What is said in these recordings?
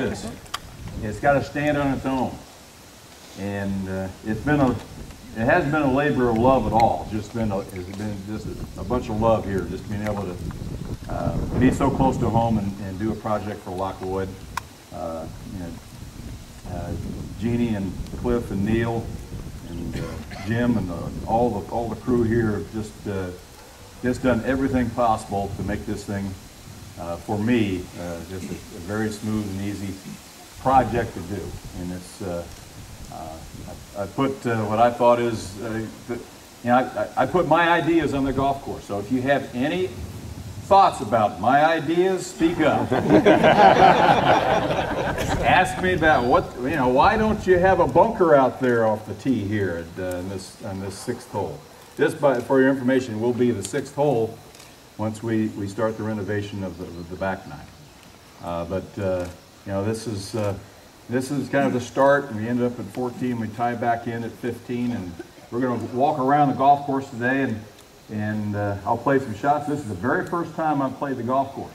this. It's got to stand on its own. And it hasn't been a labor of love at all. It's been just a bunch of love here, just being able to be so close to home and do a project for Loch Lloyd. Jeannie and Cliff and Neil and Jim and all the crew here have just done everything possible to make this thing, for me, just a very smooth and easy project to do. And it's I put what I thought is, I put my ideas on the golf course. So if you have any thoughts about my ideas, speak up. Ask me about why don't you have a bunker out there off the tee here on this 6th hole? Just for your information, will be the 6th hole once we start the renovation of the back nine. This is kind of the start. We ended up at 14. We tie back in at 15, and we're going to walk around the golf course today, and I'll play some shots. This is the very first time I've played the golf course,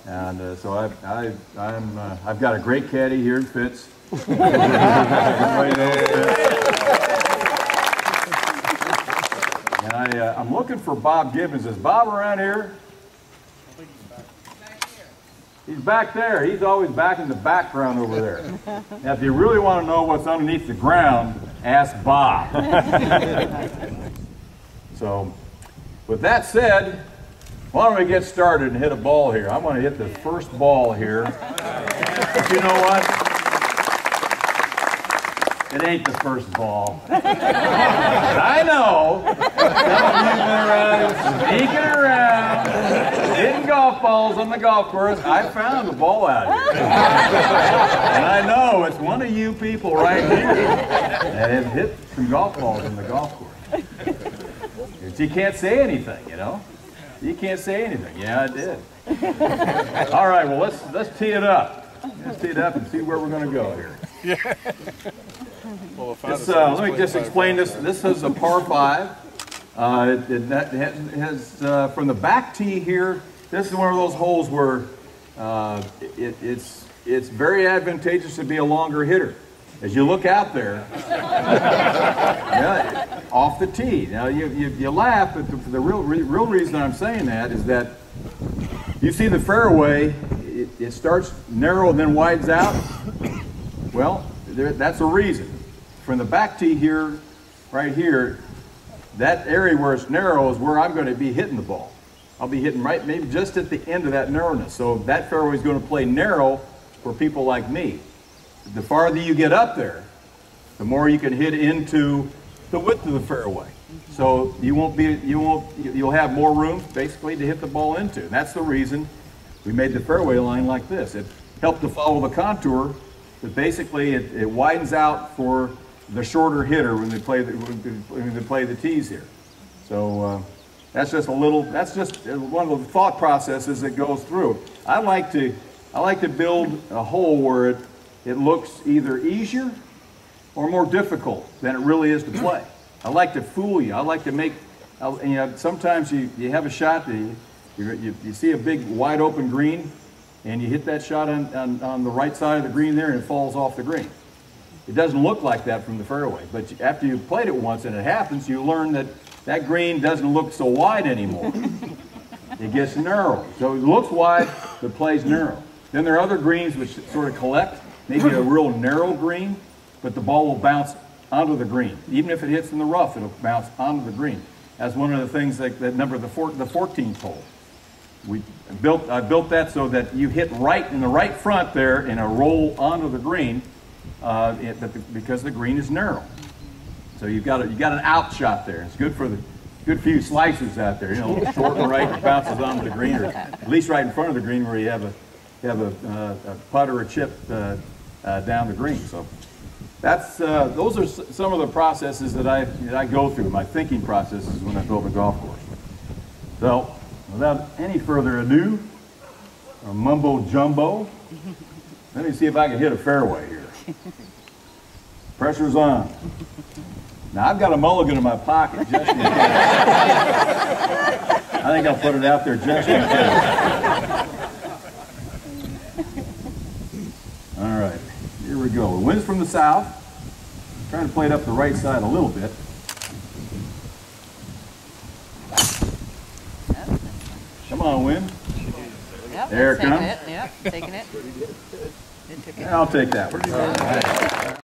and so I've got a great caddy here in Fitz. Everybody knows Fitz. And I'm looking for Bob Gibbons. Is Bob around here? He's back there. He's always back in the background over there. Now, if you really want to know what's underneath the ground, ask Bob. So, with that said, why don't we get started and hit a ball here? I'm going to hit the first ball here. But you know what? It ain't the first ball. I know. Sneaking around, hitting golf balls on the golf course. I found the ball out here. And I know it's one of you people right here that have hit some golf balls on the golf course. But you can't say anything, you know? You can't say anything. Yeah, I did. All right, well, let's tee it up. Let's tee it up and see where we're going to go here. Yeah. Well, let me just explain this. This is a par 5. It has from the back tee here. This is one of those holes where it's very advantageous to be a longer hitter. As you look out there, off the tee. Now you laugh, but the real reason I'm saying that is that you see the fairway. It starts narrow and then widens out. Well, that's a reason. From the back tee here, right here, that area where it's narrow is where I'm going to be hitting the ball. I'll be hitting right maybe just at the end of that narrowness. So that fairway is going to play narrow for people like me. The farther you get up there, the more you can hit into the width of the fairway. So you'll have more room basically to hit the ball into. And that's the reason we made the fairway line like this. It helped to follow the contour, but basically it widens out for the shorter hitter when they play the tees here. So that's just one of the thought processes that goes through. I like to build a hole where it looks either easier or more difficult than it really is to play. I like to fool you. I like to make, sometimes you have a shot that you see a big wide open green and you hit that shot on the right side of the green there and it falls off the green. It doesn't look like that from the fairway, but after you've played it once and it happens, you learn that that green doesn't look so wide anymore. It gets narrow. So it looks wide, but plays narrow. Then there are other greens which sort of collect, maybe a real narrow green, but the ball will bounce onto the green. Even if it hits in the rough, it'll bounce onto the green. That's one of the things that number the 14th hole. I built that so that you hit right in the right front there and a roll onto the green because the green is narrow. So you got an out shot there. It's good for you slicers out there. A little short and right, it bounces onto the green, or at least right in front of the green where you have a putt or a chip down the green. So those are some of the processes that I go through, my thinking processes when I build a golf course. So without any further ado, or mumbo jumbo, let me see if I can hit a fairway here. Pressure's on. Now I've got a mulligan in my pocket just in case. I think I'll put it out there just in case. All right, here we go. The wind's from the south. Trying to play it up the right side a little bit. Come on, wind. Yep, There it taking comes. it. Yep, taking it. It took it. I'll take that one.